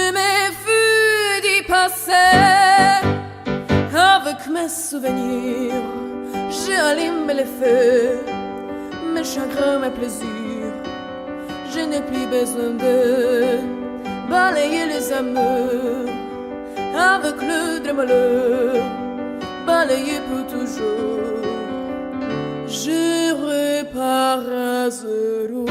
Je m'effuis d'y passer avec mes souvenirs. J'allume les feux, mes chagrins, mes plaisirs. Je n'ai plus besoin de balayer les amours avec le de malheur, balayer pour toujours. Je repars à zéro.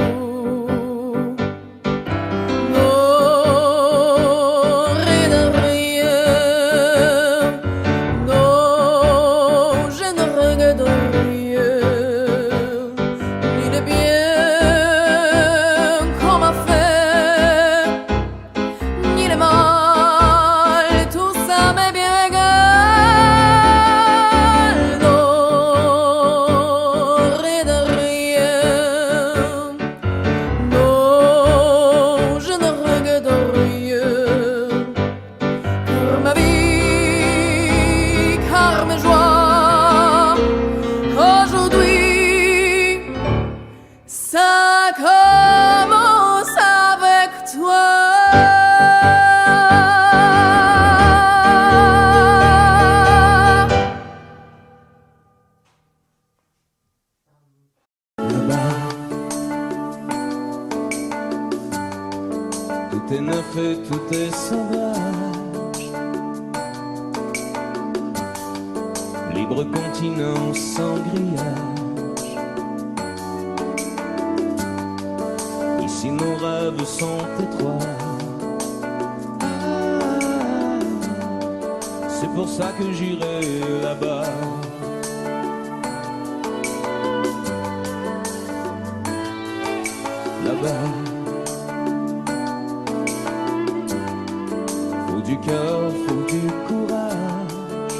Tout est neuf et tout est sauvage. Libre continent sans grillage. Ici nos rêves sont étroits. C'est pour ça que j'irai là-bas. Là-bas. Faut du cœur, faut du courage.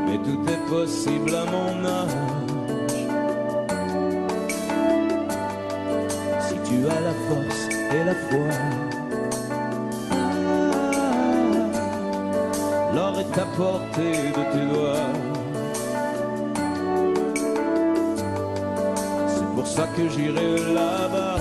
Mais tout est possible à mon âge. Si tu as la force et la foi, l'or est à portée de tes doigts. C'est pour ça que j'irai là-bas.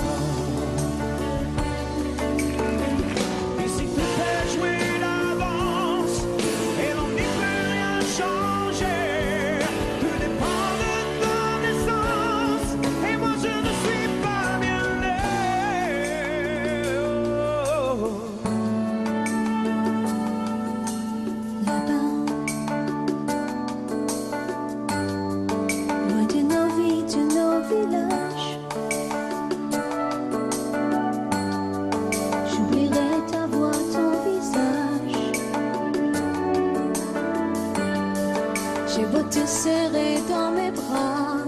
J'ai beau te serrer dans mes bras,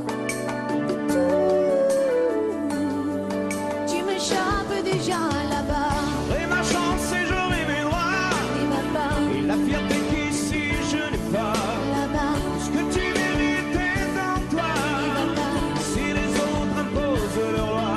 tu m'échappes déjà là-bas. J'aurai ma chance et j'aurai mes droits. Et ma part, Et la fierté qu'ici je n'ai pas. là-bas, Ce que tu mérites est en toi. et ma part, Si les autres imposent leur loi,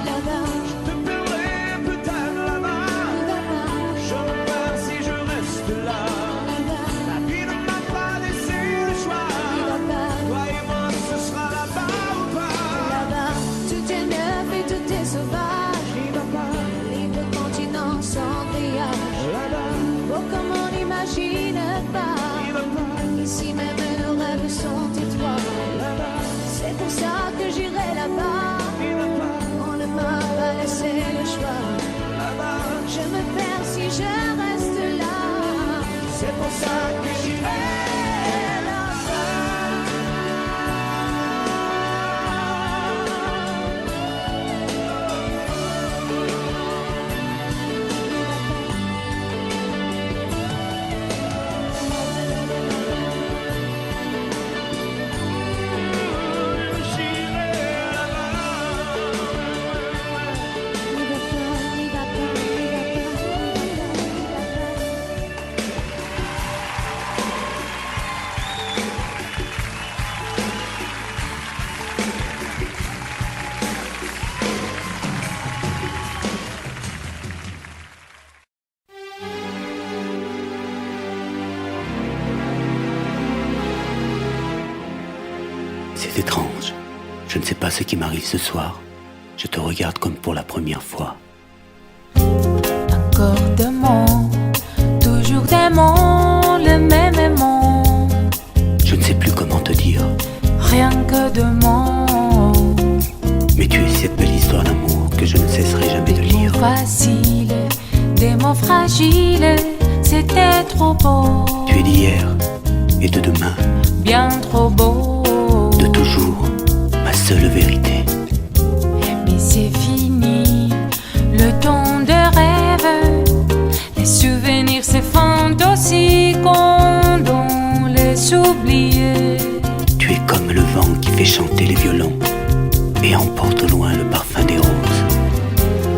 là-bas, je te perdrai peut-être là-bas. et ma part, Je repars si je reste là. là-bas, La vie ne m'a pas laissé le choix. et ma part, Toi et moi, ce sera là-bas ou pas. là-bas. Tout est neuf et tout est sauvage. Et ma part, Libre continent sans grillage. là-bas, Oh, comme on n'imagine pas. et ma part, Ici même nos rêves sont étroits. là-bas, C'est pour ça que j'irai là-bas. et ma part, On ne m'a pas laissé le choix. là-bas. Je me perds si je reste là. C'est pour ça que j'irai C'est étrange. Je ne sais pas ce qui m'arrive ce soir. Je te regarde comme pour la première fois. Encore d'aimant, toujours d'aimant, le même aimant. Je ne sais plus comment te dire. Rien que d'aimant. Mais tu es cette belle histoire d'amour que je ne cesserai jamais de lire. Des mots faciles, des mots fragiles, c'était trop beau. Tu es d'hier et de demain, bien trop beau. de toujours, ma seule vérité. Mais c'est fini, le temps de rêve. Les souvenirs s'effondrent aussi quand on les oublie. Tu es comme le vent qui fait chanter les violons et emporte au loin le parfum des roses.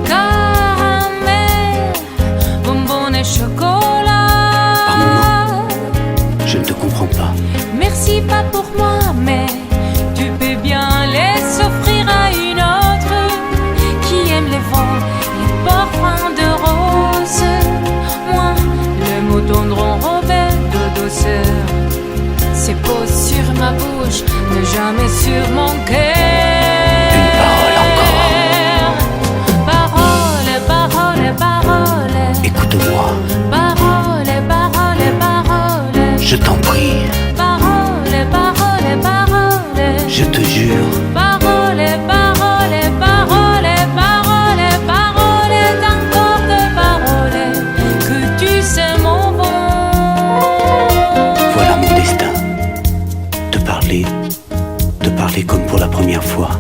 Caramel, bonbons et chocolat. Par moments, je ne te comprends pas. Merci pas pour moi, mais tu peux bien les offrir à une autre qui aime les vents, les parfums de rose. Moi, le mot tendre enrobé de douceur, c'est posé sur ma bouche, mais jamais sur mon cœur. Une parole encore. Parole, parole, parole. Écoute-moi, Parole, parole, parole. je t'en prie, Parole, parole, parole. je te jure. Parole, parole, parole, parole, parole, encore de paroles que tu sais mon bon. Voilà mon destin. Te parler comme pour la première fois.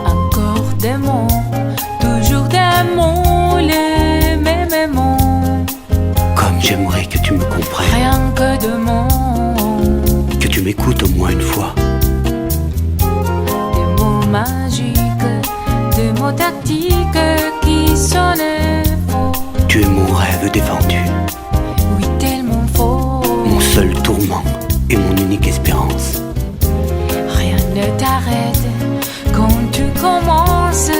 Encore des mots, toujours des mots, les mêmes mots. Comme j'aimerais que tu me comprennes, Rien que de mots, que tu m'écoutes au moins une fois. des mots magiques, des mots tactiques qui sonnent faux. Tu es mon rêve défendu, Oui, tellement faux. mon seul tourment et mon unique espérance. Rien ne t'arrête quand tu commences.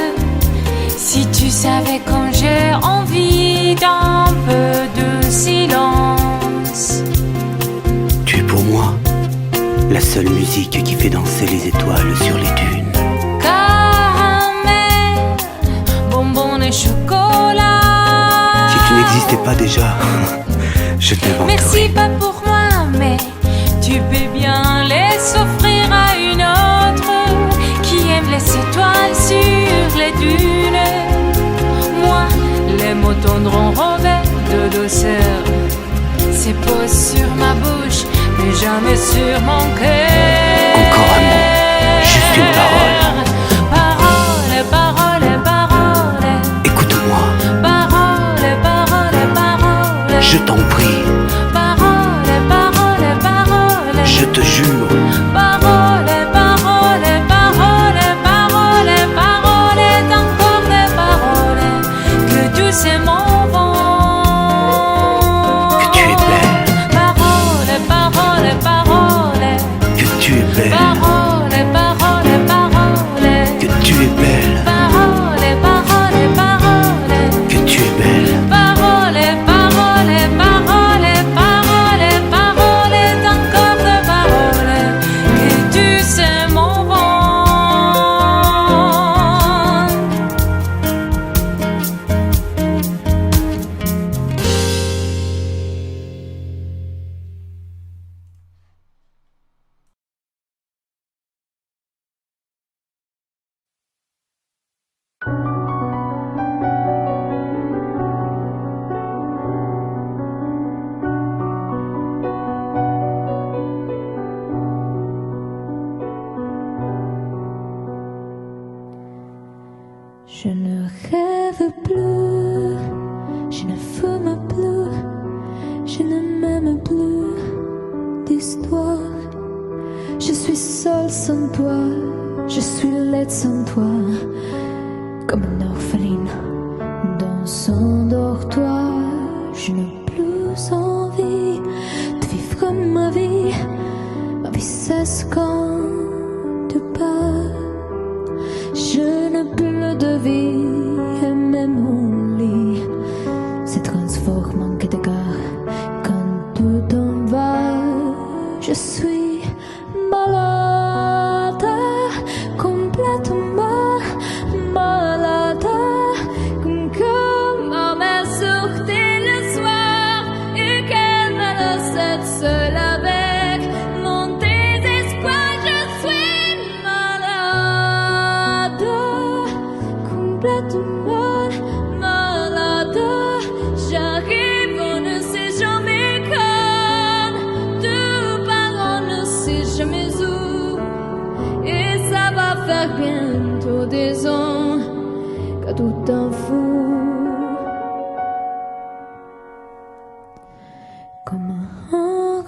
Si tu savais quand j'ai envie d'un peu de silence. Tu es pour moi la seule musique qui fait danser les étoiles sur les dunes. Caramel, bonbons et chocolat. Si tu n'existais pas déjà, je t'inventerais. Merci pas pour moi, mais tu peux bien les offrir à une autre qui aime les étoiles sur les dunes. Moi, les mots tendres enrobés de douceur, c'est posé sur ma bouche, mais jamais sur mon cœur. Encore un mot, juste une parole. Parole, parole, parole. Écoute-moi, Parole, parole, parole. je t'en prie, Parole, parole, parole. je te jure. Parole, parole, parole, parole, parole, encore des paroles que tu sais mon vent. Que tu es belle, Parole, parole, parole. que tu es belle, Parole, parole, parole. que tu es belle, Parole, parole, parole. que tu es belle. Parole, parole, parole, parole, parole, encore de paroles que tu sais mon vent. Je ne rêve plus, je ne fume plus, je ne m'aime plus d'histoire. Je suis seule sans toi, je suis laide sans toi, comme une orpheline dans son dortoir. Je n'ai plus envie de vivre ma vie cesse quand tu pars. Je n'ai plus de vie et même mon lit se transforme en quai de gare quand tu t'en vas. Je suis malade, complètement malade, comme ma mère sur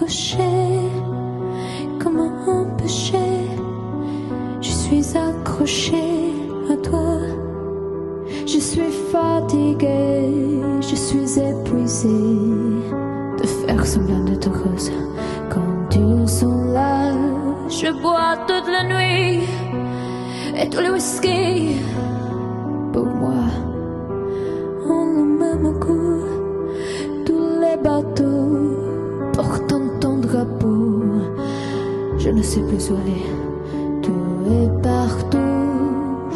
accrochée comme un péché. Je suis accrochée à toi. Je suis fatiguée, je suis épuisée de faire semblant d'être heureuse quand ils sont là. Je bois toute la nuit et tous les whisky pour moi ont le même goût. Tous les bateaux portant ton drapeau, je ne sais plus où aller. Tout est partout.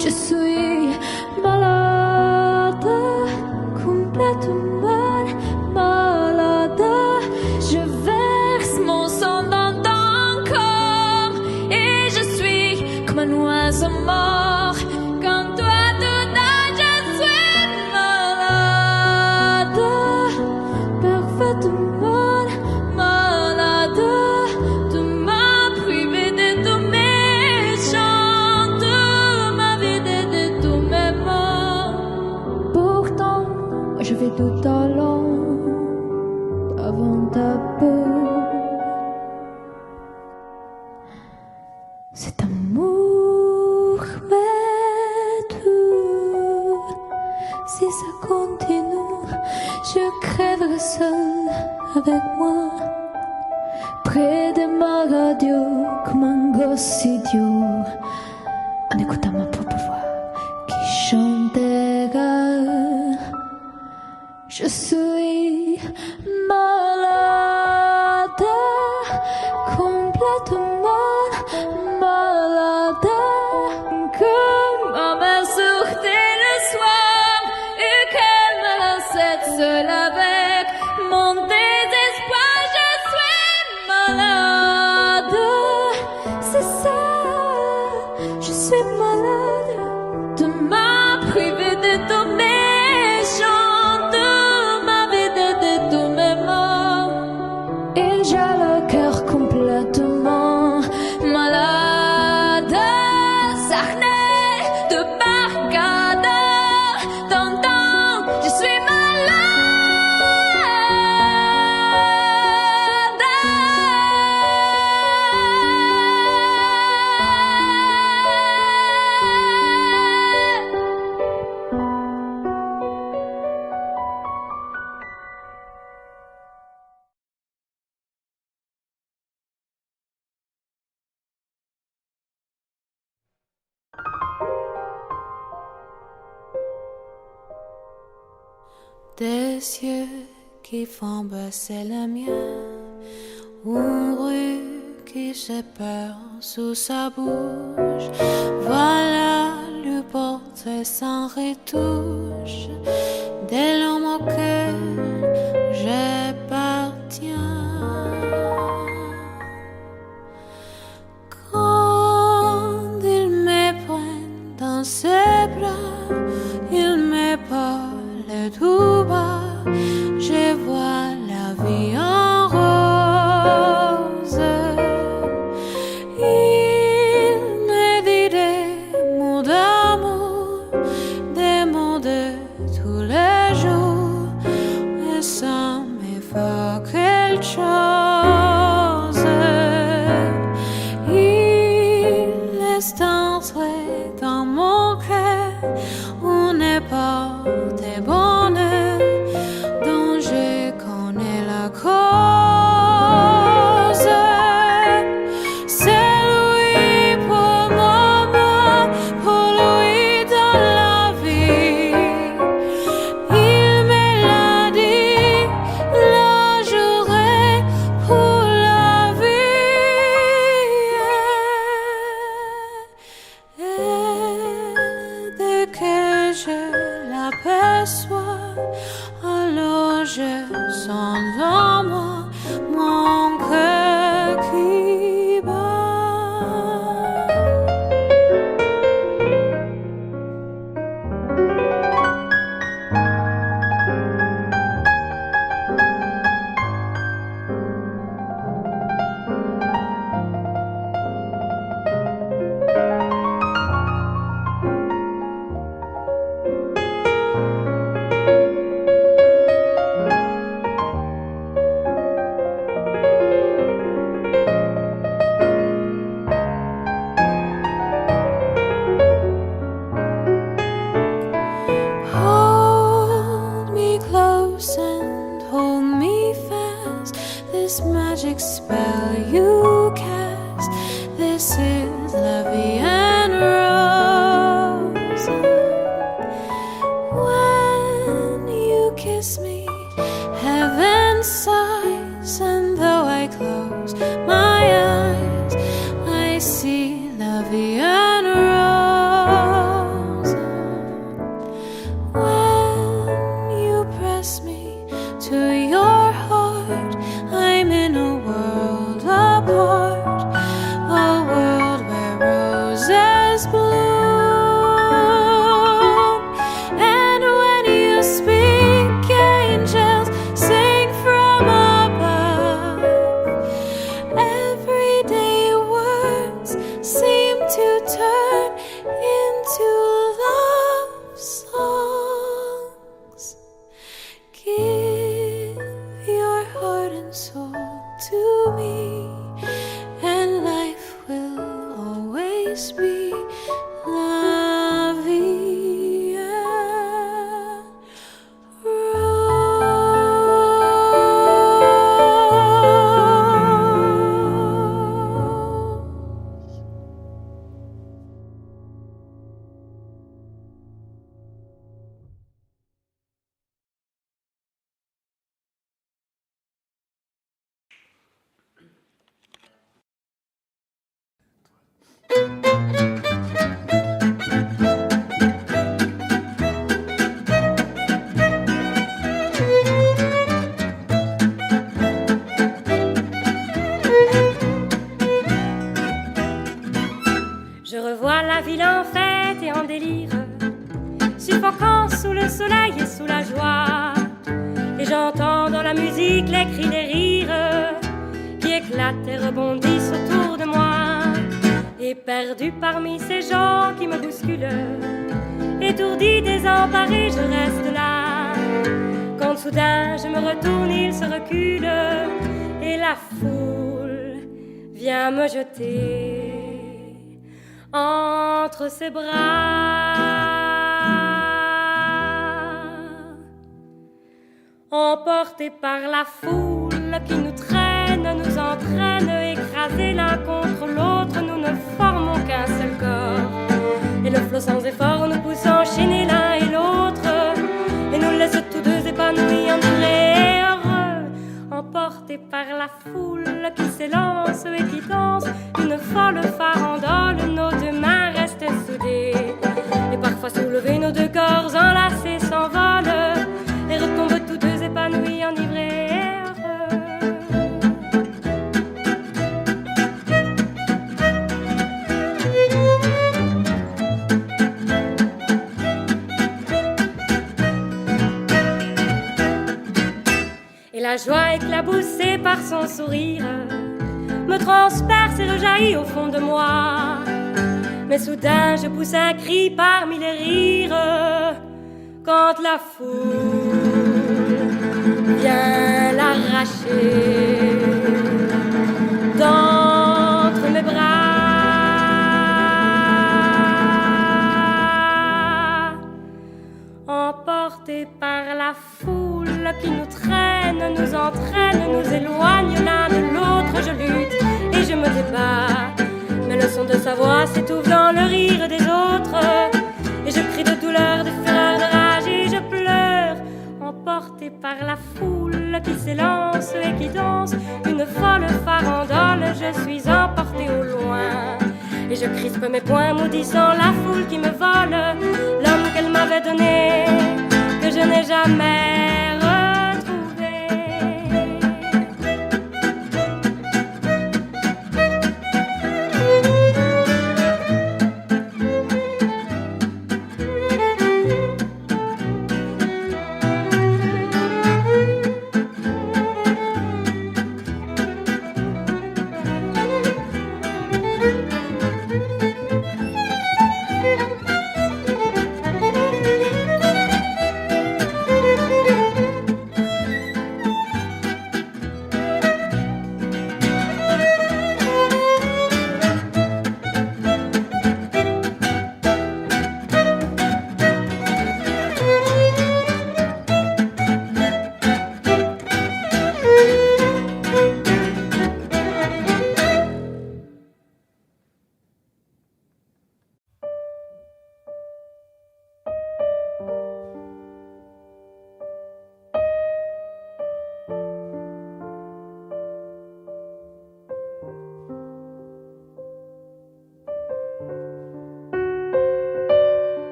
Je suis malade, complètement malade. Je verse mon sang dans ton corps et je suis comme un oiseau mort. Quand toi tout âge, je suis malade, parfaitement malade. Tu m'as privé de tous mes chants, tu m'as vidé de tous mes mots. Pourtant, je vais tout allant avant ta peau. Cet amour m'est tout. Si ça continue, je crèverai seule avec moi, près de ma radio, comme un gosse idiot, en écoutant ma propre voix qui chantera. Je suis malade, complètement malade, comme ma mère sortait le soir et qu'elle me laissait seule avec mon désespoir. Je suis malade, c'est ça, je suis malade. Tu m'as privé de tous mes chants, tu m'as vidé de tous mes mots, et j'ai le cœur complètement malade. Sarney de Barcade, t'entends, je suis Des yeux qui font baisser les miens, une rue qui se perd sous sa bouche. Voilà le portrait sans retouche de l'homme auquel j'appartiens. Quand il me prend dans ses bras, il me parle tout bas, je vois la vie en rose. Il me dit des mots d'amour, des mots de tous les jours, et ça me fait quelque chose. Il laisse entrer dans mon cœur une porte de bonheur dont je connais la cause. C'est lui pour moi, pour lui dans la vie. Il me l'a dit, la journée pour la vie. Et dès que je l'aperçois, alors je sens en moi mon cœur qui bat. kiss me, heaven sighs, and though I close my eyes, I see la vie en rose. When you press me to your heart, I'm in a world apart, a world where roses bloom. And when you speak, angels sing from above. Everyday words seem to turn into love songs. Give your heart and soul to me, and life will always be la vie en rose. Je revois la ville en fête et en délire, suffocant sous le soleil et sous la joie. Et j'entends dans la musique les cris des rires qui éclatent et rebondissent autour de moi. Et perdu parmi ces gens qui me bousculent, étourdi, désemparé, je reste là. Quand soudain je me retourne, il se recule et la foule vient me jeter entre ses bras. Emportés par la foule qui nous traîne, nous entraîne, écrasés l'un contre l'autre, nous ne formons qu'un seul corps. Et le flot sans effort nous pousse enchaîner l'un et l'autre, et nous laisse tous deux épanouis, enivrés et heureux. Emportés par la foule qui s'élance et qui danse une folle farandole, nos deux mains restent soudées, et parfois soulevés, nos deux corps enlacés s'envolent et retombent tous deux épanouis, enivrés et heureux. Et la joie éclaboussée par son sourire me transperce et rejaillit au fond de moi. Mais soudain je pousse un cri parmi les rires quand la foule vient l'arracher d'entre mes bras. Emportés par la foule qui nous traîne, nous entraîne, nous éloigne l'un de l'autre, je lutte et je me débat. Mais le son de sa voix s'étouffe dans le rire des autres, et je crie de douleur, de fureur, de rage et je pleure. Emporté par la foule qui s'élance et qui danse une folle farandole, je suis emporté au loin. Et je crispe mes poings maudissant la foule qui me vole l'homme qu'elle m'avait donné, que je n'ai jamais retrouvé.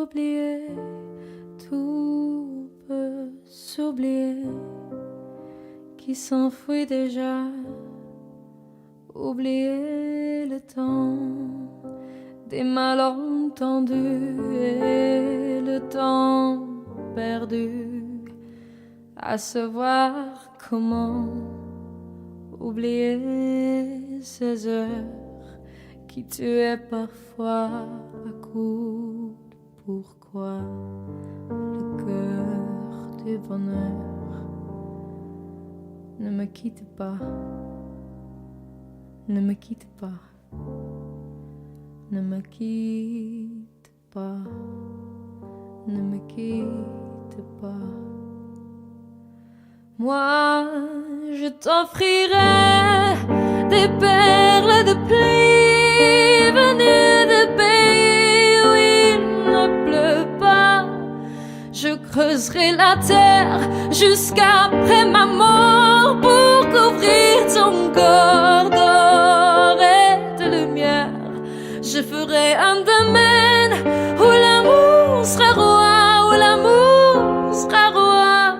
s'oublier, tout peut s'oublier, qui s'enfuit déjà. Oublier le temps des malentendus et le temps perdu à savoir comment oublier ces heures qui tuaient parfois à coups de pourquoi le cœur du bonheur. Ne me quitte pas. Ne me quitte pas, ne me quitte pas, ne me quitte pas. Moi, je t'offrirai des perles de pluie venues de pays où il ne pleut pas. Je creuserai la terre jusqu'après ma mort pour couvrir ton corps d'or et de lumière. Je ferai un domaine où l'amour sera roi, où l'amour sera roi,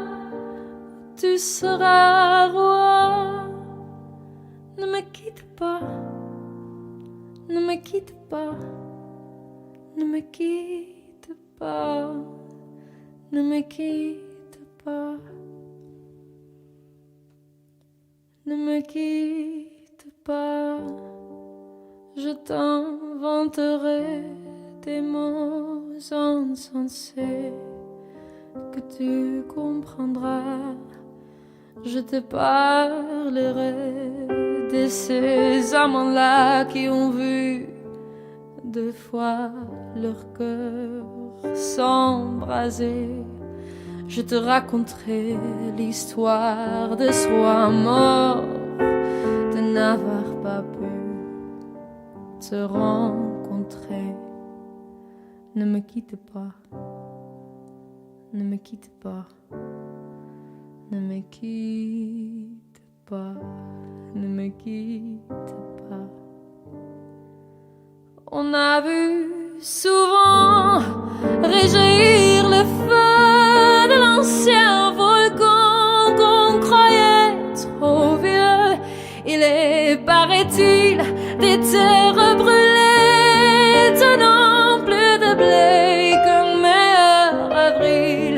tu seras roi. Ne me quitte pas, ne me quitte pas, ne me quitte pas, ne me quitte pas, ne me quitte pas. Je t'inventerai des mots insensés que tu comprendras. Je te parlerai de ces amants-là qui ont vu deux fois leur cœur s'embraser. Je te raconterai l'histoire de ce roi mort, de n'avoir pas pu te rencontrer. Ne me quitte pas, ne me quitte pas, ne me quitte pas, ne me quitte pas. On a vu souvent réjaillir le feu de l'ancien volcan qu'on croyait trop vieux. Il est, paraît-il, des terres brûlées, tenant plus de blé qu'un meilleur avril.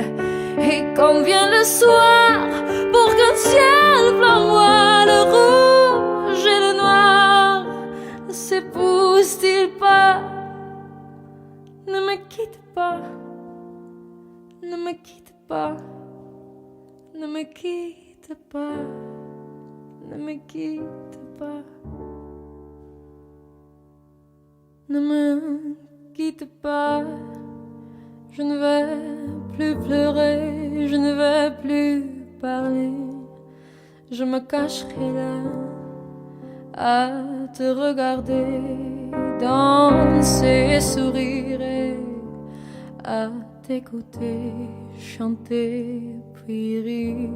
Et quand vient le soir, pour qu'un ciel flamboie, le rouge et le noir ne s'épousent-ils pas? Ne me quitte pas, ne me quitte pas, ne me quitte pas, ne me quitte pas. Ne me quitte pas, je ne vais plus pleurer, je ne vais plus parler. Je me cacherai là à te regarder danser et sourire et à t'écouter chanter puis rire.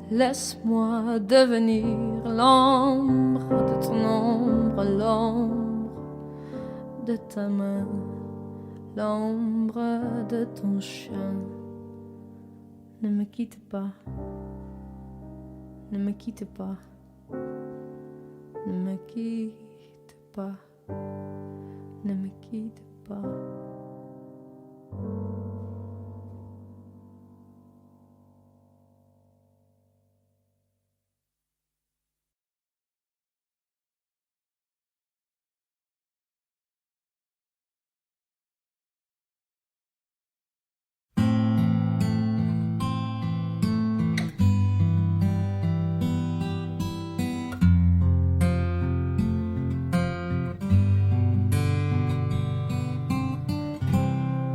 Laisse-moi devenir l'ombre de ton ombre, l'ombre de ta main, l'ombre de ton chien. Ne me quitte pas, ne me quitte pas, ne me quitte pas, ne me quitte pas.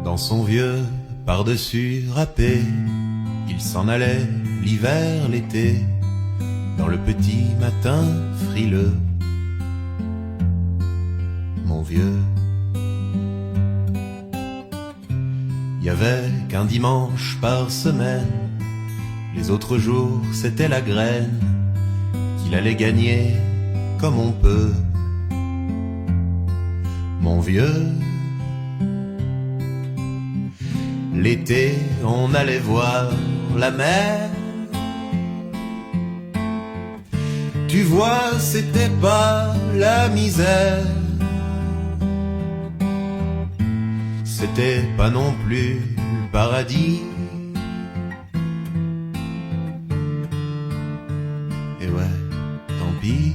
Dans son vieux par-dessus râpé, il s'en allait l'hiver, l'été, dans le petit matin frileux. Mon vieux, il y avait qu'un dimanche par semaine, les autres jours c'était la graine qu'il allait gagner comme on peut. Mon vieux, L'été, on allait voir la mer. Tu vois, c'était pas la misère. C'était pas non plus le paradis. Et ouais, tant pis.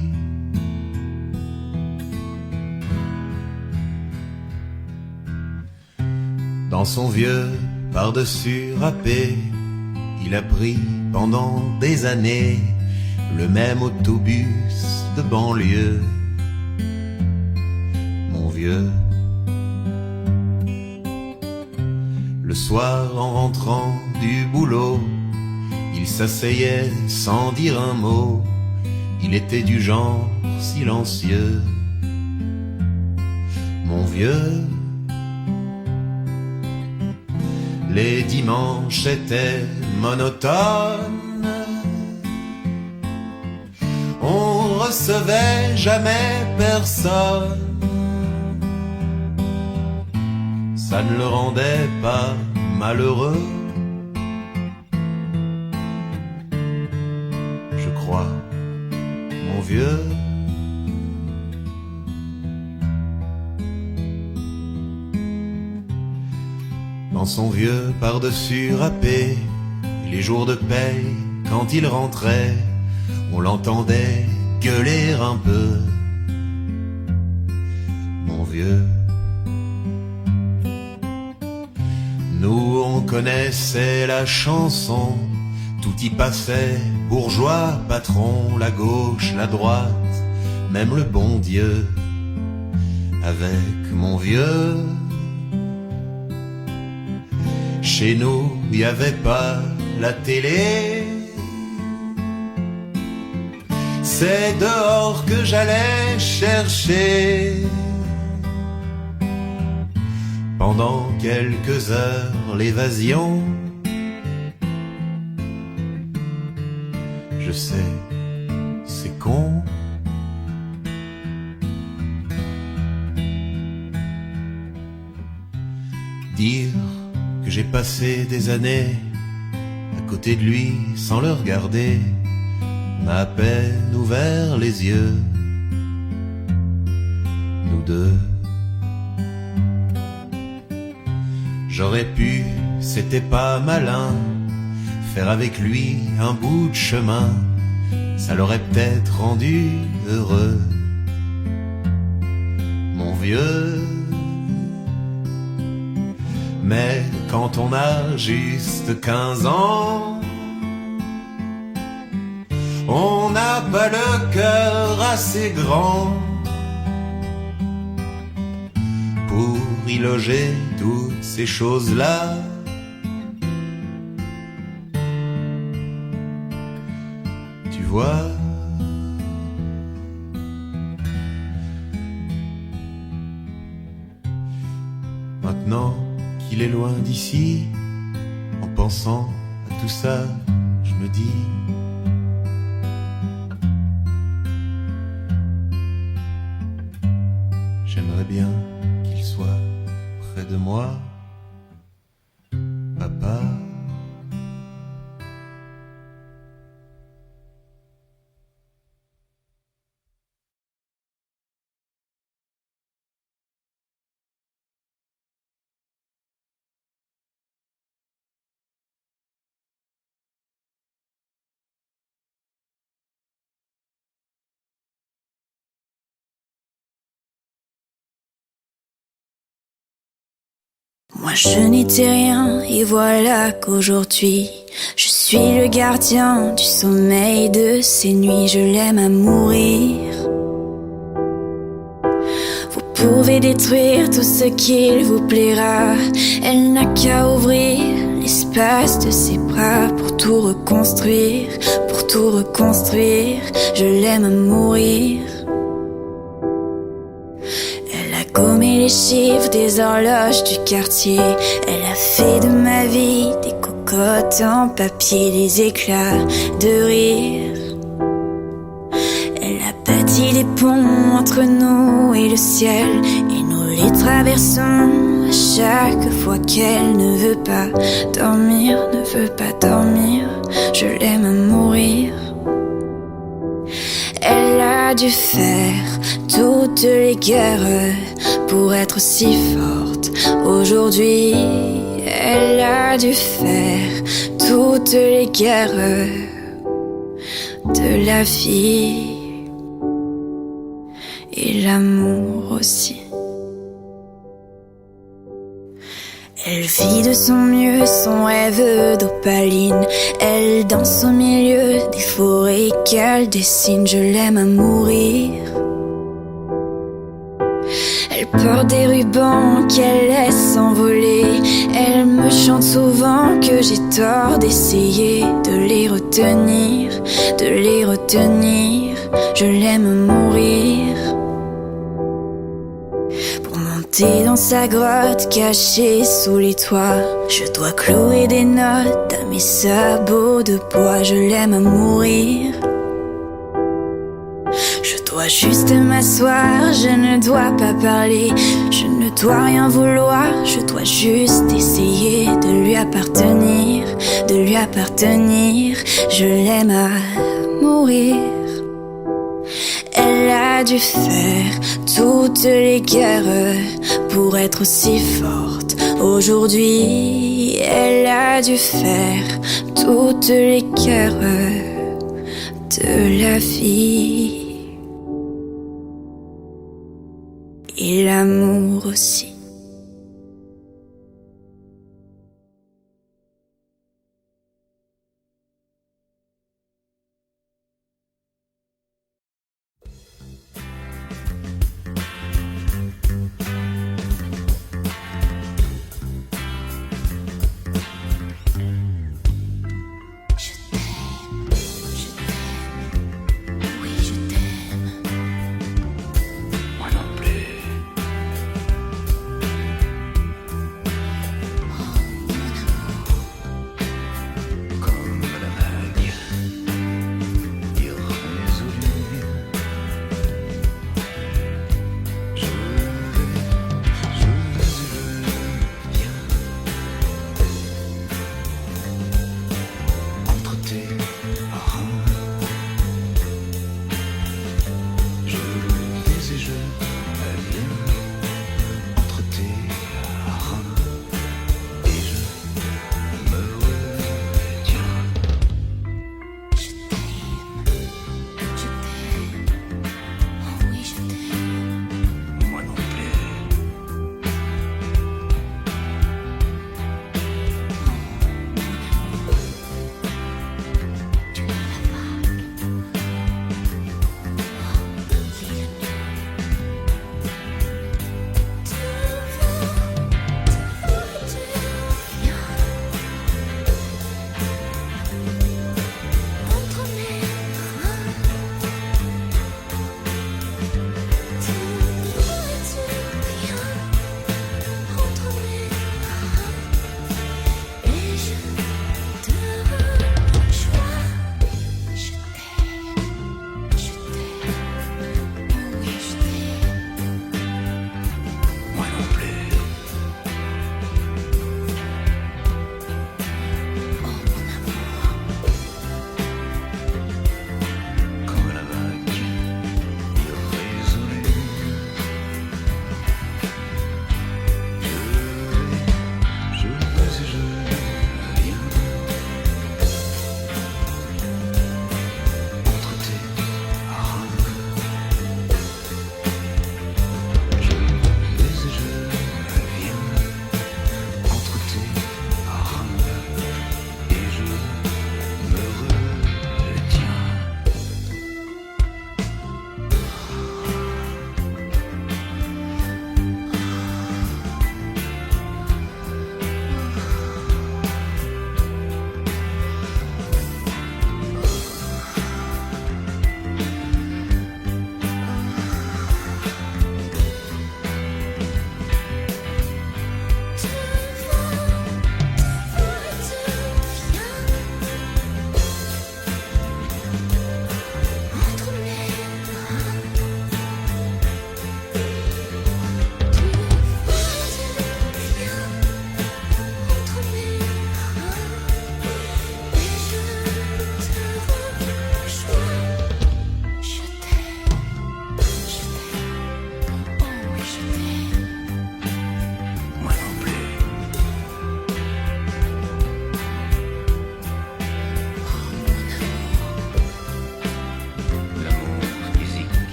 Dans son vieux par-dessus râpé, il a pris pendant des années le même autobus de banlieue. Mon vieux. Le soir, en rentrant du boulot, il s'asseyait sans dire un mot. Il était du genre silencieux. Mon vieux. Les dimanches étaient monotones. On recevait jamais personne. Ça ne le rendait pas malheureux, je crois, mon vieux. Dans son vieux par-dessus râpé, les jours de paye, quand il rentrait, on l'entendait gueuler un peu. Mon vieux. Nous on connaissait la chanson, tout y passait, bourgeois, patron, la gauche, la droite, même le bon Dieu. Avec mon vieux, chez nous, il n'y avait pas la télé. C'est dehors que j'allais chercher. Pendant quelques heures, l'évasion. Je sais, c'est con. Dire que j'ai passé des années à côté de lui sans le regarder m'a à peine ouvert les yeux. Nous deux. J'aurais pu, c'était pas malin, faire avec lui un bout de chemin, ça l'aurait peut-être rendu heureux. Mon vieux. Mais quand on a juste 15 ans, on n'a pas le cœur assez grand pour y loger toutes ces choses-là. Tu vois, maintenant qu'il est loin d'ici, en pensant à tout ça, je me dis j'aimerais bien qu'il soit près de moi, papa. Moi je n'étais rien et voilà qu'aujourd'hui je suis le gardien du sommeil de ces nuits. Je l'aime à mourir. Vous pouvez détruire tout ce qu'il vous plaira, elle n'a qu'à ouvrir l'espace de ses bras pour tout reconstruire, pour tout reconstruire. Je l'aime à mourir. Gommé les chiffres des horloges du quartier, elle a fait de ma vie des cocottes en papier, des éclats de rire. Elle a bâti des ponts entre nous et le ciel, et nous les traversons à chaque fois qu'elle ne veut pas dormir, ne veut pas dormir. Je l'aime à mourir. Elle a dû faire toutes les guerres pour être si forte. Aujourd'hui, elle a dû faire toutes les guerres de la vie et l'amour aussi. Elle vit de son mieux son rêve d'opaline. Elle danse au milieu des forêts qu'elle dessine. Je l'aime à mourir. Elle porte des rubans qu'elle laisse s'envoler. Elle me chante souvent que j'ai tort d'essayer de les retenir, de les retenir. Je l'aime à mourir. Dans sa grotte cachée sous les toits, je dois clouer des notes à mes sabots de bois. Je l'aime à mourir. Je dois juste m'asseoir, je ne dois pas parler, je ne dois rien vouloir, je dois juste essayer de lui appartenir, de lui appartenir. Je l'aime à mourir. Elle a dû faire toutes les guerres pour être aussi forte. Aujourd'hui, elle a dû faire toutes les guerres de la vie et l'amour aussi.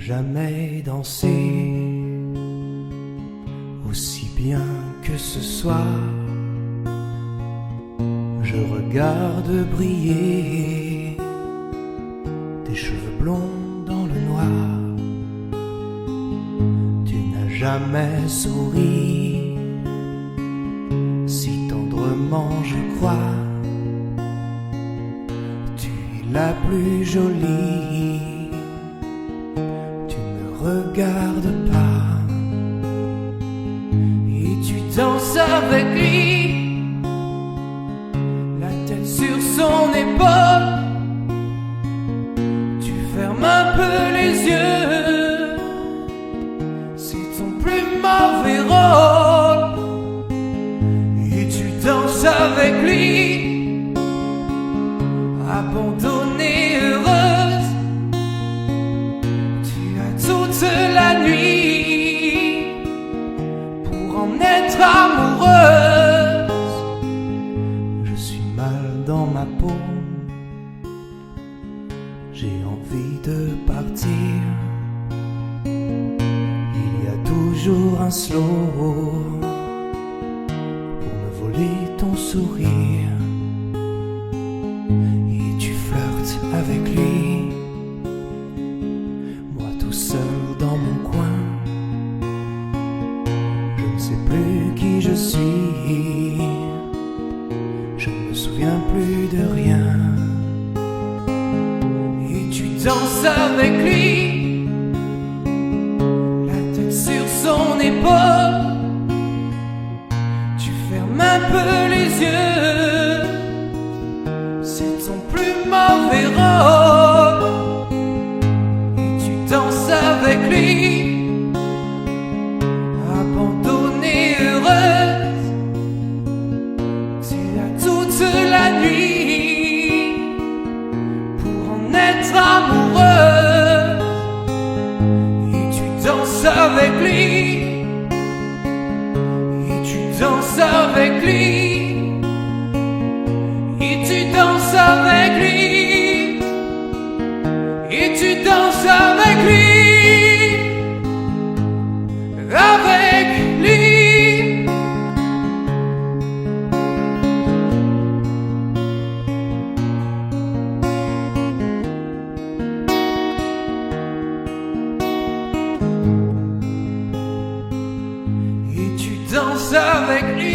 jamais dansé aussi bien que ce soir. Je regarde briller tes cheveux blonds dans le noir. Tu n'as jamais souri si tendrement, je crois. Tu es la plus jolie. Tu ne regardes pas et tu danses avec lui, la tête sur son épaule. Tu fermes un peu les yeux, c'est ton plus mauvais rôle. Et tu danses avec lui, abandonnée, heureuse. Tu as toute la nuit pour en être amoureuse. Je suis mal dans ma peau, j'ai envie de partir. Il y a toujours un slow pour me voler ton sourire. Et tu flirtes avec lui, moi tout seul dans mon coin. Je ne sais plus qui je suis, je ne me souviens plus de rien. Et tu danses avec lui, la tête sur son épaule. Tu fermes un peu les yeux, c'est ton plus mauvais rôle. Et tu danses avec lui, abandonnée, heureuse. Tu as toute la nuit pour en être amoureuse. Et tu danses avec lui, et tu danses avec lui, et tu danses avec lui, et tu danses avec lui, avec lui. Et tu danses avec lui.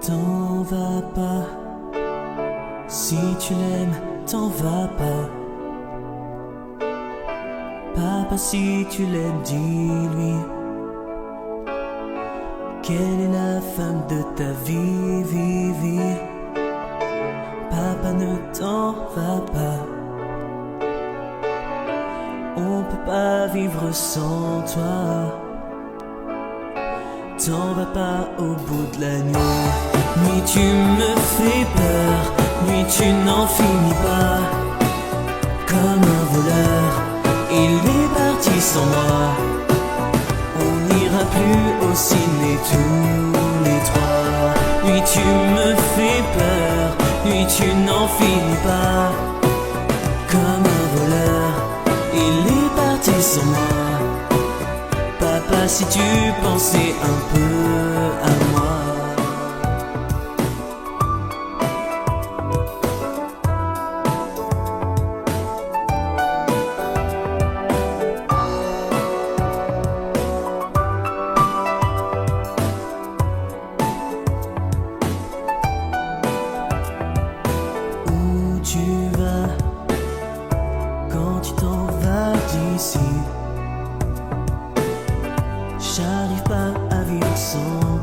T'en vas pas, si tu l'aimes, t'en vas pas. Papa, si tu l'aimes, dis-lui quelle est la femme de ta vie, vie, vie. Papa, ne t'en va pas, on peut pas vivre sans toi. T'en vas pas au bout de la nuit. Nuit tu me fais peur, nuit tu n'en finis pas. Comme un voleur, il est parti sans moi. On n'ira plus au ciné tous les trois. Nuit tu me fais peur, nuit tu n'en finis pas. Comme un voleur, il est parti sans moi. Papa, si tu pensais un peu à moi. Où tu vas quand tu t'en vas d'ici? J'arrive pas à vivre sans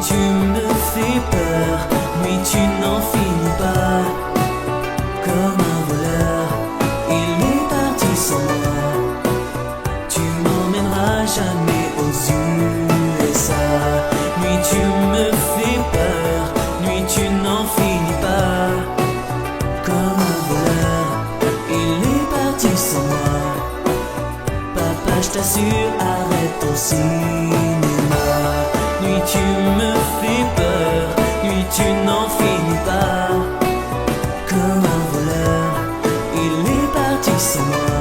tu me fais peur, nuit tu n'en finis pas. Comme un voleur, il est parti sans moi. Tu m'emmèneras jamais aux USA. Nuit tu me fais peur, nuit tu n'en finis pas. Comme un voleur, il est parti sans moi. Papa, je t'assure, arrête ton cinéma. Nuit tu me fais peur, nuit tu n'en finis pas. Comme un voleur, il est parti sans moi.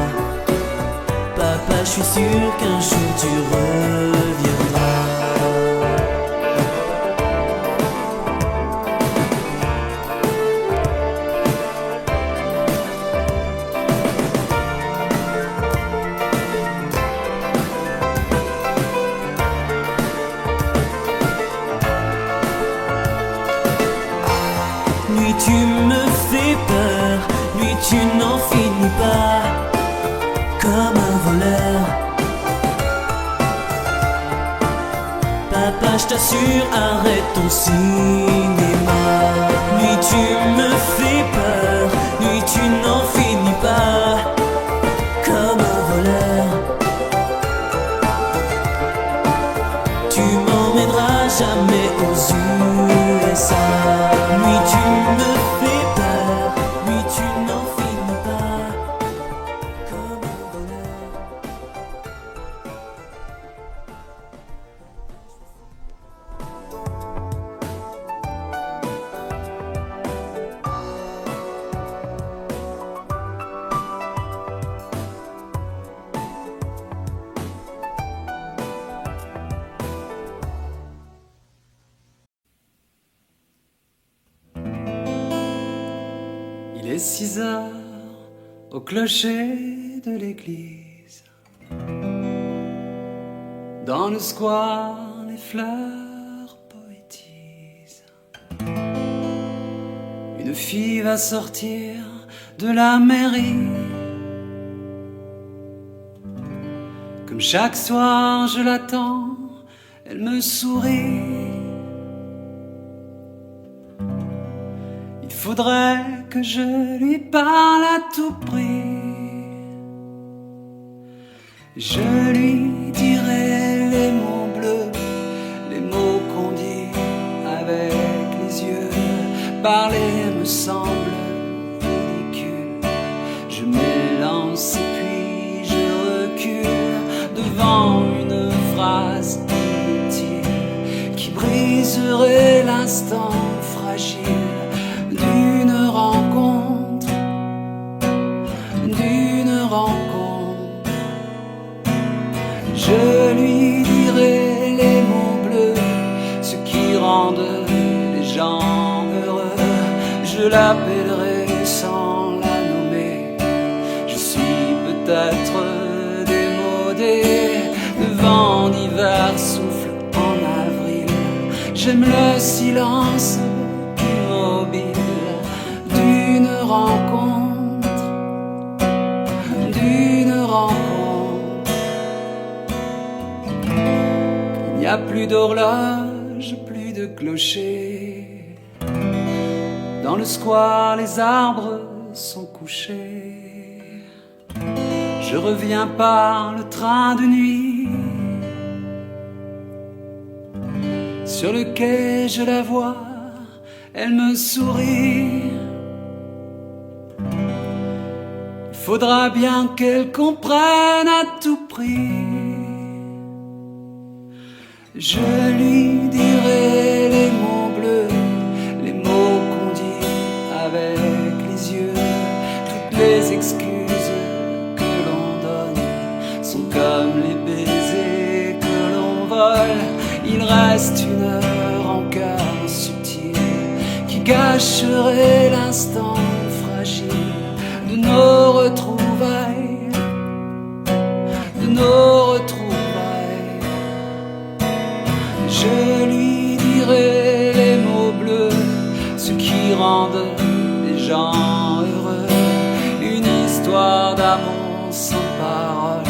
Papa, je suis sûr qu'un jour tu reviendras. Nuit tu me fais peur, nuit tu n'en finis pas. Comme un voleur. Papa, je t'assure, arrête ton cinéma. Nuit tu me fais peur, nuit tu n'en finis pas. Comme un voleur. Tu m'emmèneras jamais aux USA. Nuit tu me fais peur, nuit tu n'en finis pas. Comme un voleur. Il est 6 heures au clocher de l'église. Dans le square, les fleurs poétisent. Une fille va sortir de la mairie. Comme chaque soir, je l'attends, elle me sourit. Il faudrait que je lui parle à tout prix. Je lui dirai les mots bleus, les mots qu'on dit avec les yeux. Parler me semble ridicule. Je m'élance et puis je recule devant une phrase inutile qui briserait l'instant fragile d'une rencontre, d'une rencontre. Je lui dirai les mots bleus, ceux qui rendent les gens heureux. Je l'appellerai sans la nommer. Je suis peut-être démodé, le vent d'hiver souffle en avril. J'aime le silence immobile d'une rencontre, d'une rencontre. Il n'y a plus d'horloge, plus de clocher. Dans le square, les arbres sont couchés. Je reviens par le train de nuit. Sur le quai, je la vois, elle me sourit. Il faudra bien qu'elle comprenne à tout prix. Je lui dirai les mots bleus, les mots qu'on dit avec les yeux. Toutes les excuses que l'on donne sont comme les baisers que l'on vole. Il reste une rancœur subtile qui gâcherait l'instant fragile de nos retrouvailles, de nos retrouvailles. Je lui dirai les mots bleus, ceux qui rendent les gens heureux. Une histoire d'amour sans parole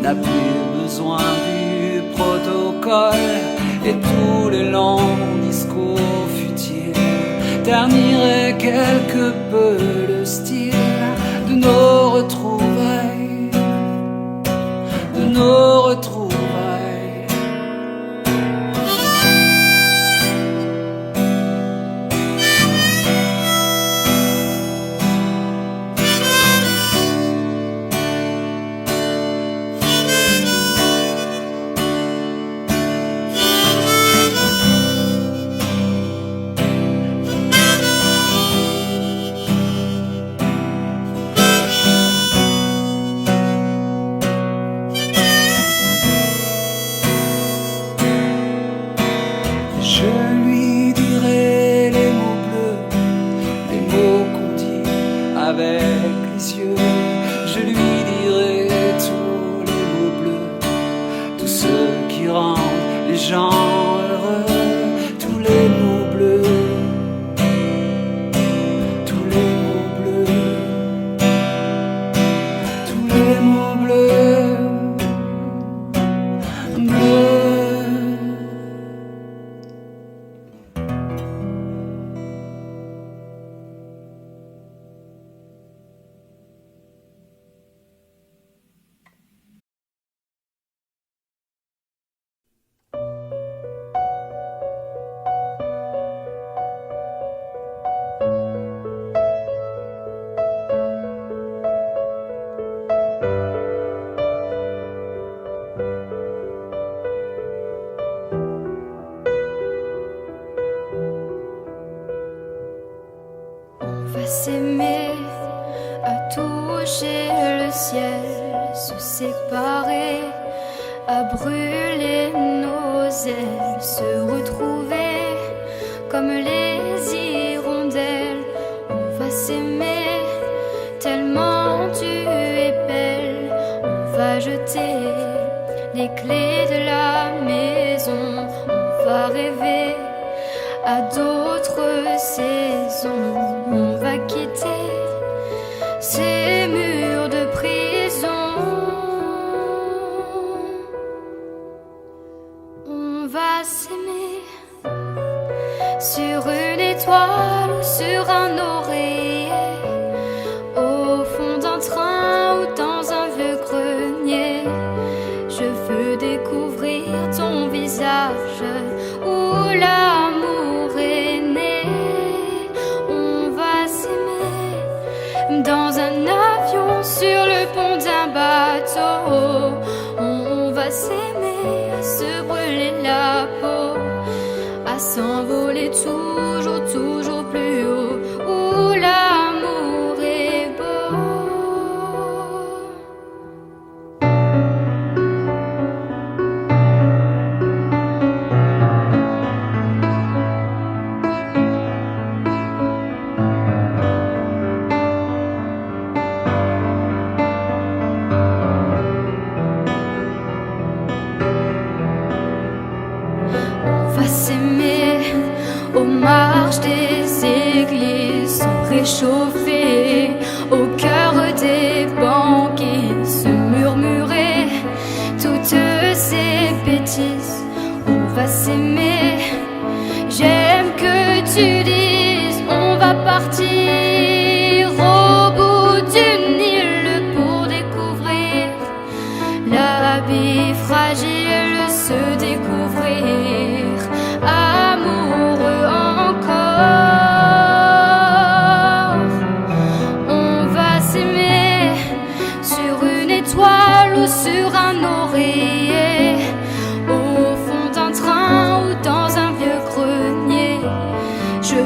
n'a plus besoin du protocole. Et tous les longs quelque peu le style de nos retrouvailles, de nos retrouvailles. Je lui dirai les mots bleus, les mots qu'on dit avec les yeux. Je lui dirai tous les mots bleus, tous ceux qui rendent les gens heureux. Tous les mots bleus, tous les mots bleus, tous les mots bleus, bleus. S'aimer, à toucher le ciel, se séparer, à brûler nos ailes, se retrouver comme les hirondelles. On va s'aimer tellement tu es belle. On va jeter les clés de la maison. On va rêver à d'autres saisons. On va quitter ces murs de prison. On va s'aimer sur une étoile ou sur un oreiller, au fond d'un train ou dans un vieux grenier. Je veux découvrir ton visage où l'amour est né. On va s'aimer dans un avion, sur le pont d'un bateau. On va s'aimer, à se brûler la peau, à s'envoler toujours, toujours plus haut, où l'amour est beau. On va s'aimer aux marches des églises, se réchauffer au cœur des banquiers, se murmurer toutes ces bêtises. On va s'aimer, j'aime que tu dises, on va partir au bout d'une île pour découvrir la vie fragile, se découvrir amoureux encore. On va s'aimer sur une étoile ou sur un oreiller, au fond d'un train ou dans un vieux grenier. Je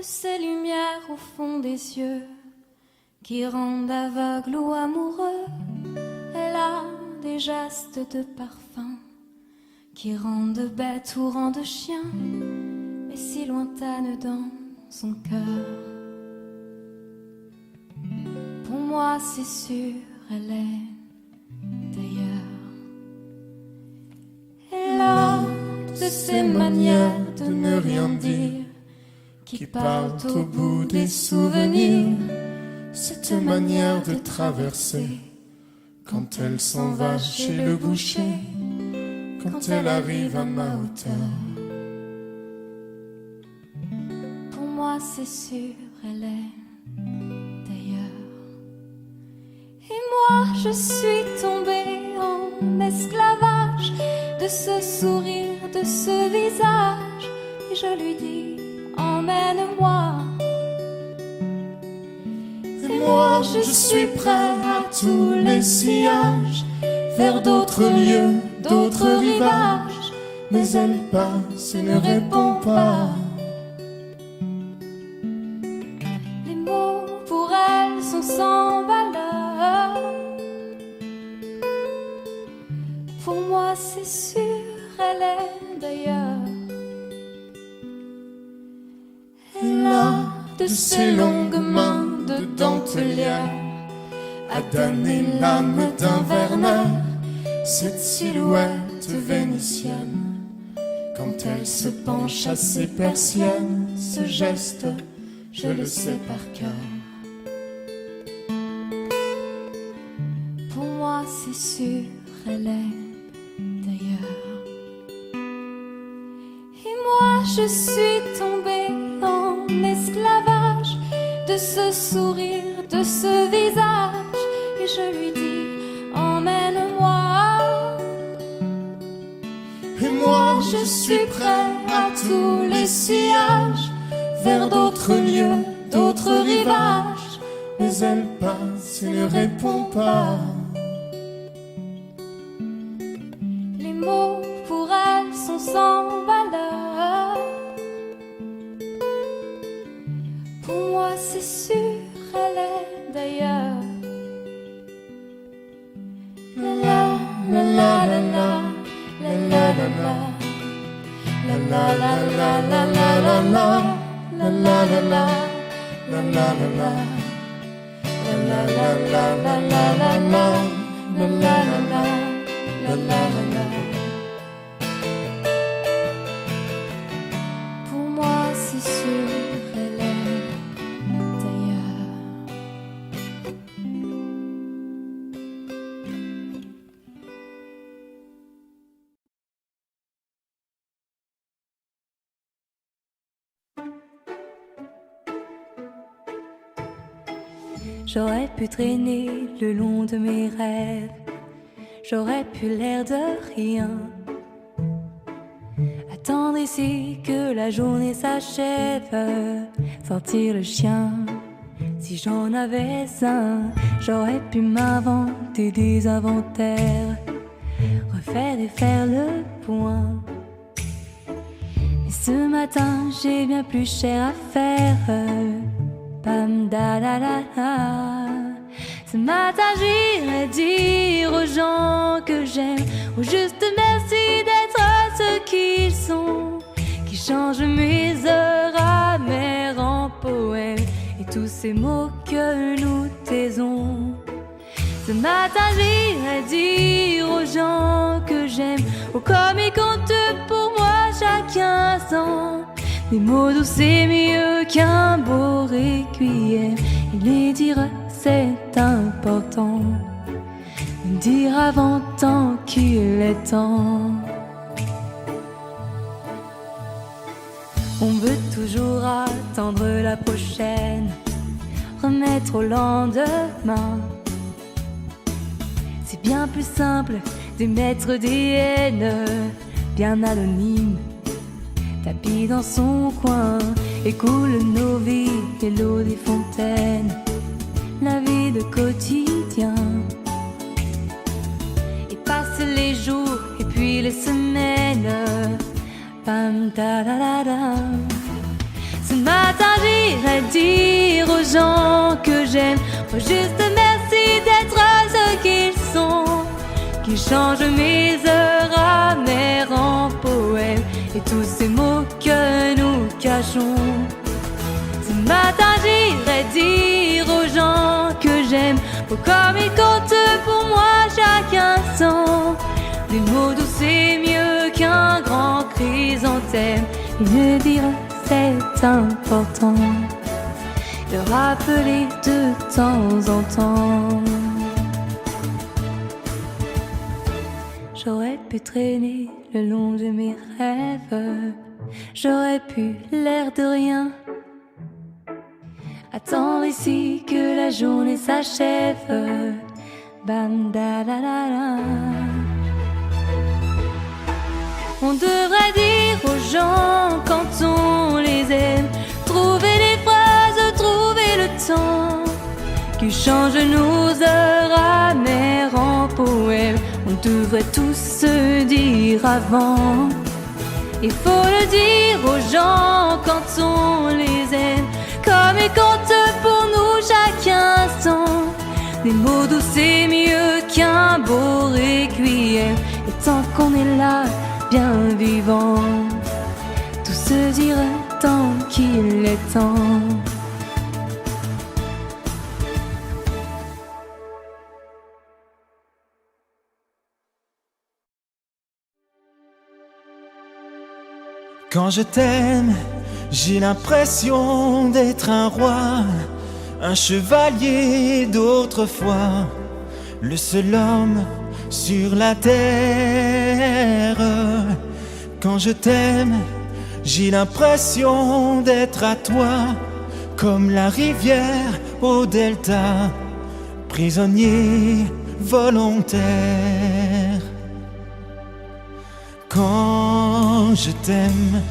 de ces lumières au fond des yeux qui rendent aveugle ou amoureux. Elle a des gestes de parfum qui rendent bête ou rendent chien, mais si lointaine dans son cœur. Pour moi c'est sûr, elle est d'ailleurs. Elle a de ces manières de ne rien dire qui partent au bout des souvenirs. Cette manière de traverser quand elle s'en va chez le boucher, quand elle arrive à ma hauteur. Pour moi c'est sûr, elle est d'ailleurs. Et moi je suis tombée en esclavage de ce sourire, de ce visage, et je lui dis emmène-moi. Et moi je suis prêt à tous les sillages, vers d'autres lieux, d'autres rivages, mais elle passe et ne répond pas. Les mots pour elle sont sans valeur. Pour moi c'est sûr, elle est d'ailleurs. Elle a de ces longues mains de dentelière à damner l'âme d'un Werner. Cette silhouette vénitienne, quand elle se penche à ses persiennes, ce geste, je le sais par cœur. Pour moi c'est sûr, elle est d'ailleurs. Et moi je suis tombée en esclavage de ce sourire, de ce visage, et je lui dis emmène-moi. Et moi je suis prêt à tous les sillages, vers d'autres lieux, d'autres rivages, mais elle passe et ne répond pas. Les mots pour elle sont sans valeur. Pour moi c'est sûr, elle est d'ailleurs. La la la la la la. La la la la, la la la la la la la, la la la la, la la la la, la la la la la la la, la la la, la la la. Pour moi c'est sûr, elle est d'ailleurs. J'aurais pu traîner le long de mes rêves, j'aurais pu l'air de rien, attendre ici que la journée s'achève, sortir le chien si j'en avais un. J'aurais pu m'inventer des inventaires, refaire et faire le point. Mais ce matin j'ai bien plus cher à faire. Pam da da da da. Ce matin j'irai dire aux gens que j'aime, au juste merci d'être ceux qu'ils sont, qui changent mes heures amères en poèmes et tous ces mots que nous taisons. Ce matin j'irai dire aux gens que j'aime, oh comme ils comptent pour moi chaque instant. Des mots doux c'est mieux qu'un beau requiem, et les dire c'est important, me dire avant tant qu'il est temps. On veut toujours attendre la prochaine, remettre au lendemain. C'est bien plus simple d'émettre des haines, bien anonymes, tapis dans son coin, et coule nos vies et l'eau des fontaines, la vie de quotidien. Et passent les jours et puis les semaines, pam da da da da. Ce matin j'irai dire aux gens que j'aime, oh juste merci d'être ce qu'ils sont, qui changent mes heures amères en poèmes et tous ces mots que nous cachons. Ce matin j'irai dire aux gens que j'aime, oh comme ils comptent pour moi chaque instant. Des mots doux c'est mieux qu'un grand chrysanthème, et me dire c'est important, le rappeler de temps en temps. J'aurais pu traîner le long de mes rêves, j'aurais pu l'air de rien, attendre ici que la journée s'achève. Bam da la la la. On devrait dire aux gens quand on les aime, trouver les phrases, trouver le temps, qui change nos heures amères en poèmes. On devrait tous se dire avant. Il faut le dire aux gens quand on les aime, comme ils comptent pour nous chaque instant. Des mots doux c'est mieux qu'un beau requiem, et tant qu'on est là, bien vivant, tout se dira tant qu'il est temps. Quand je t'aime, j'ai l'impression d'être un roi, un chevalier d'autrefois, le seul homme sur la terre. Quand je t'aime, j'ai l'impression d'être à toi, comme la rivière au delta, prisonnier volontaire. Quand je t'aime,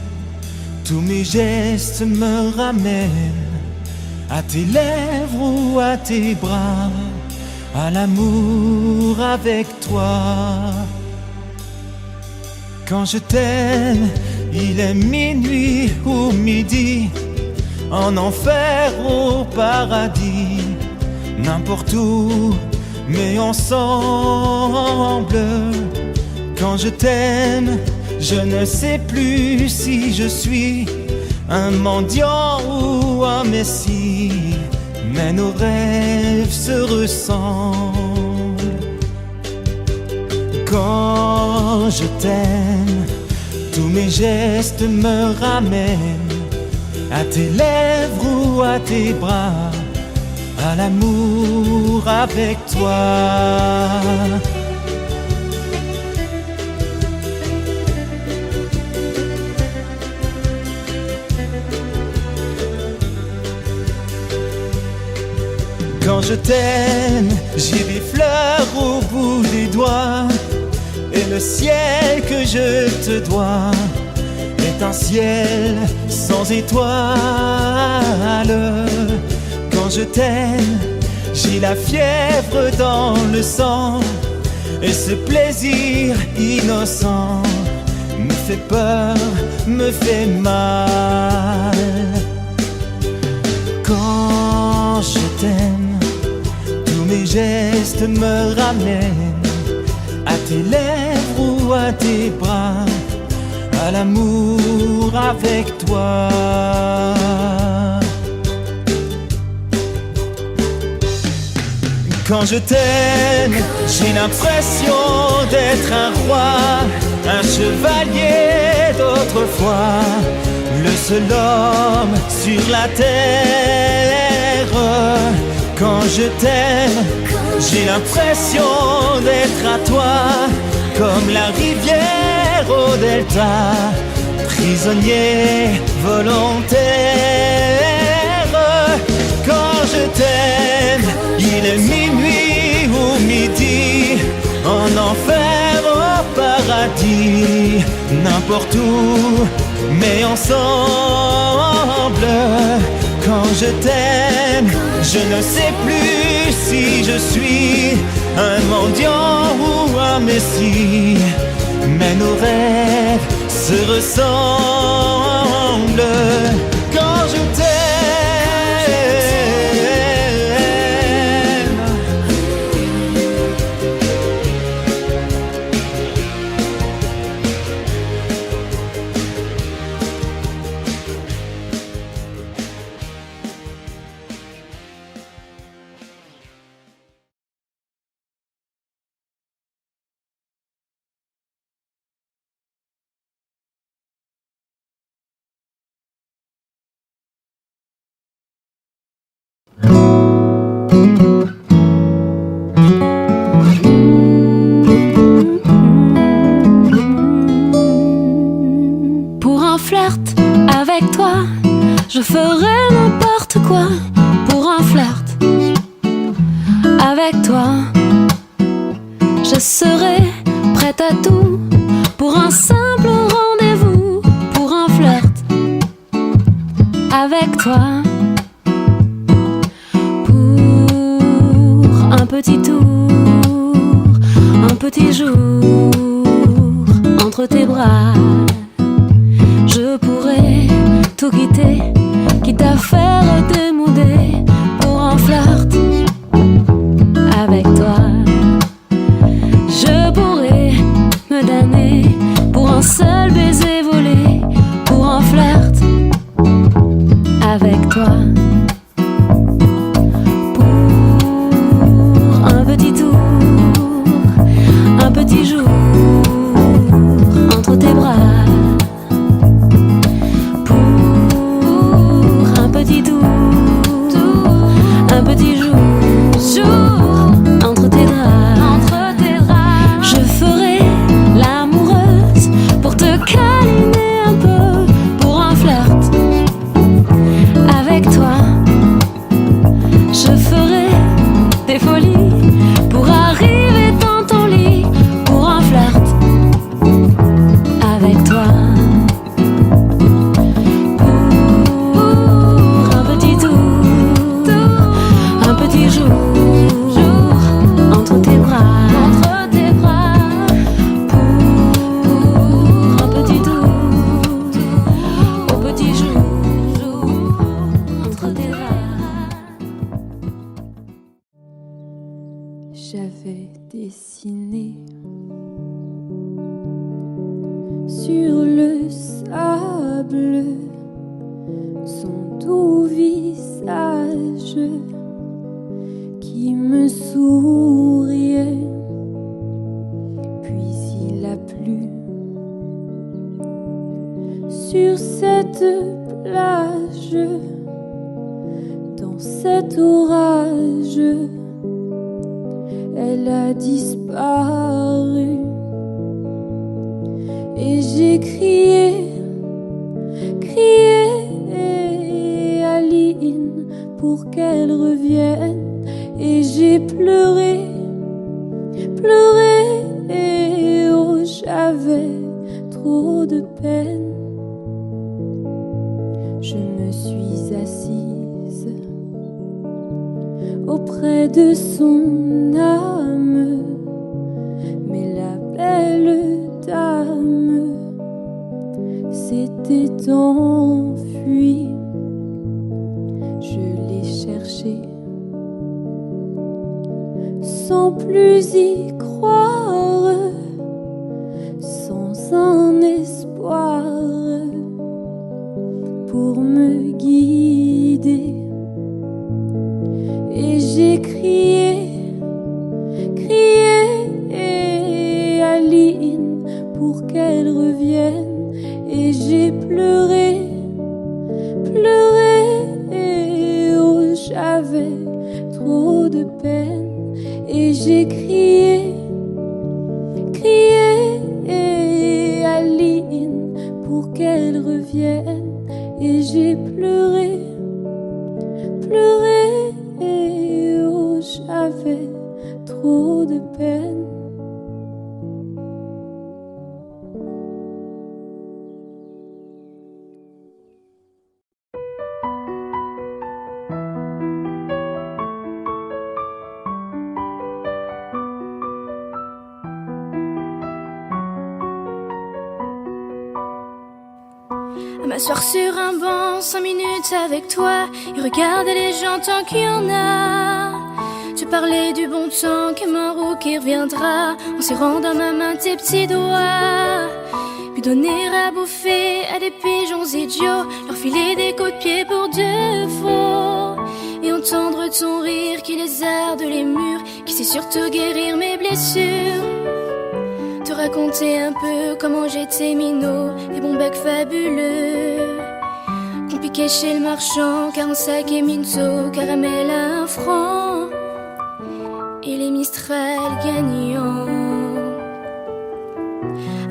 tous mes gestes me ramènent à tes lèvres ou à tes bras, à l'amour avec toi. Quand je t'aime, il est minuit ou midi, en enfer ou paradis, n'importe où, mais ensemble. Quand je t'aime, je ne sais plus si je suis un mendiant ou un messie, mais nos rêves se ressemblent. Quand je t'aime, tous mes gestes me ramènent à tes lèvres ou à tes bras, à l'amour avec toi. Quand je t'aime, j'ai des fleurs au bout des doigts, et le ciel que je te dois est un ciel sans étoiles. Quand je t'aime, j'ai la fièvre dans le sang, et ce plaisir innocent me fait peur, me fait mal. Quand je t'aime, tous mes gestes me ramènent à tes lèvres ou à tes bras, à l'amour avec toi. Quand je t'aime, j'ai l'impression d'être un roi, un chevalier d'autrefois, le seul homme sur la terre. Quand je t'aime, j'ai l'impression d'être à toi, comme la rivière au delta, prisonnier volontaire. Quand je t'aime, il est minuit ou midi, en enfer au paradis, n'importe où, mais ensemble. Quand je t'aime, je ne sais plus si je suis un mendiant ou un messie, mais nos rêves se ressemblent. Quand je Je ferai n'importe quoi pour un flirt avec toi. Je serai prête à tout pour un simple rendez-vous, pour un flirt avec toi. Pour un petit tour, un petit jour entre tes bras. Je pourrais tout quitter, quitte à faire démouder pour un flirt avec toi. Je pourrais me damner pour un seul baiser volé, pour un flirt avec toi. Pour un petit tour, un petit jour entre tes bras. Un petit jour entre tes draps. Je ferai l'amoureuse pour te câliner un peu, pour un flirt avec toi. Je ferai des folies pour arriver dans ton lit, pour un flirt avec toi. J'avais dessiné sur le sable son doux visage qui me souriait. Puis il a plu sur cette plage, dans cet orage. Elle a disparu et j'ai crié, crié Aline pour qu'elle revienne. Et j'ai pleuré, pleuré, oh j'avais trop de peine. Je me suis assise auprès de son âme, mais la belle dame s'était enfuie. Je l'ai cherchée sans plus y croire, sans un espoir pour me guider. Et j'ai crié, crié Aline pour qu'elle revienne. Et j'ai pleuré, pleuré, oh j'avais trop de peine. Et j'ai crié, crié Aline pour qu'elle revienne. Et j'ai pleuré, pleuré, oh j'avais trop de peine. À m'asseoir sur un banc 5 minutes avec toi et regarder les gens tant qu'il y en a. Tu parlais du bon temps comme un roux qui reviendra, en serrant dans ma main tes petits doigts. Puis donner à bouffer à des pigeons idiots, leur filer des coups de pied pour de faux. Et entendre ton rire qui lézarde les murs, qui sait surtout guérir mes blessures. Te raconter un peu comment j'étais minot, des bons becs fabuleux qu'on piquait chez le marchand, 45 et minto, caramel à 1 franc, et les Mistral gagnants.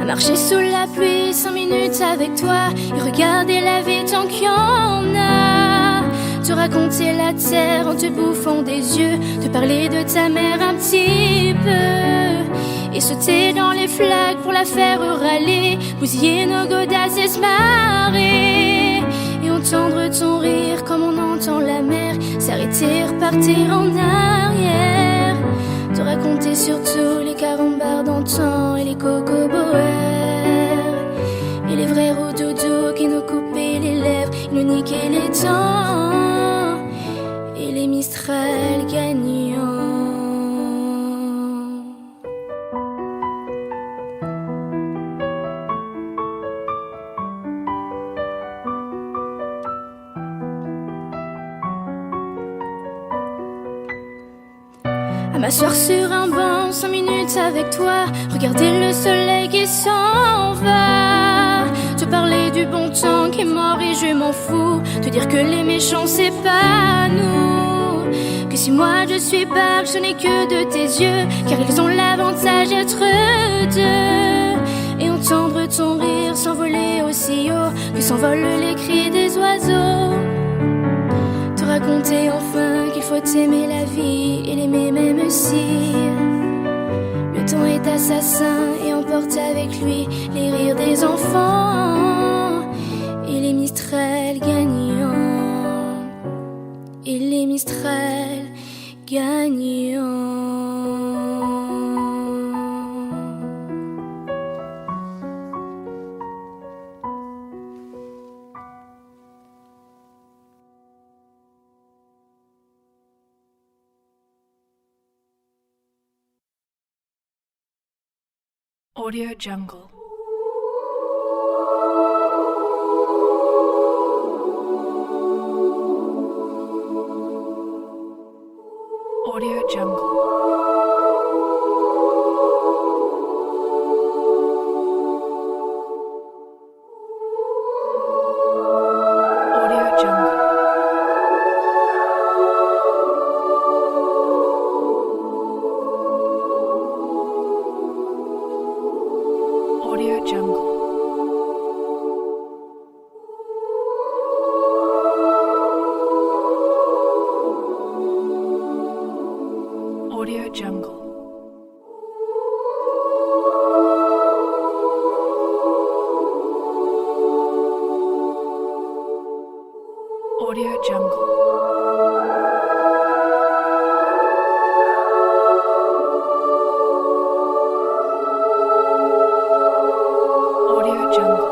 À marcher sous la pluie 5 minutes avec toi et regarder la vie tant qu'il y en a. raconter la terre en te bouffant des yeux, te parler de ta mère un petit peu, et sauter dans les flaques pour la faire râler, bousiller nos godasses et se marrer, et entendre ton rire comme on entend la mer s'arrêter, repartir en arrière, te raconter surtout les carambars d'antan et les cocoboères, et les vrais roudoudous qui nous coupaient les lèvres, ils nous niquaient les dents, et les Mistral gagnants. À m'asseoir sur un banc 5 minutes avec toi, regarder le soleil qui s'en va, te parler du bon temps qui est mort et je m'en fous, te dire que les méchants c'est pas nous, que si moi je suis barque ce n'est que de tes yeux, car ils ont l'avantage d'être deux, et entendre ton rire s'envoler aussi haut que s'envolent les cris des oiseaux, te raconter enfin qu'il faut aimer la vie et l'aimer même si le temps est assassin et emporte avec lui les rires des enfants, et les Mistral gagnants, et les Mistral gagnants. Audio Jungle. Audio Jungle. Audio Jungle. Audio Jungle. Audio Jungle.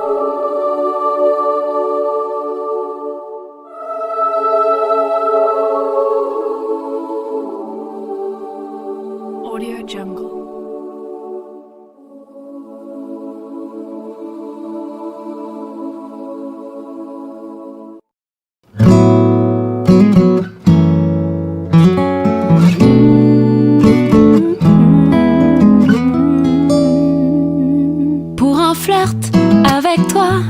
Audio Jungle. Pour un flirt avec toi,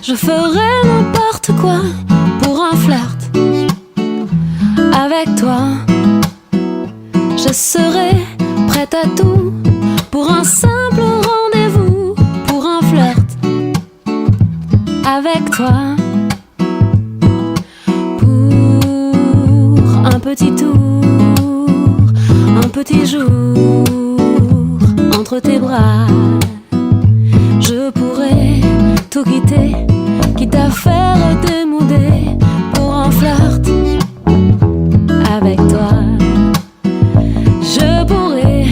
je ferai n'importe quoi. Pour un flirt avec toi, je serai prête à tout. Pour un simple rendez-vous, pour un flirt avec toi, pour un petit tour, un petit jour entre tes bras, je pourrais tout quitter, quitte à faire démouder. Pour un flirt avec toi, je pourrais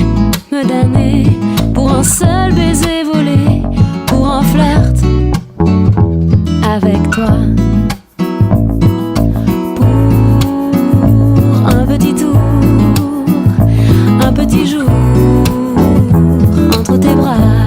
me damner pour un seul baiser volé. Pour un flirt avec toi, pour un petit tour, un petit jour entre tes bras,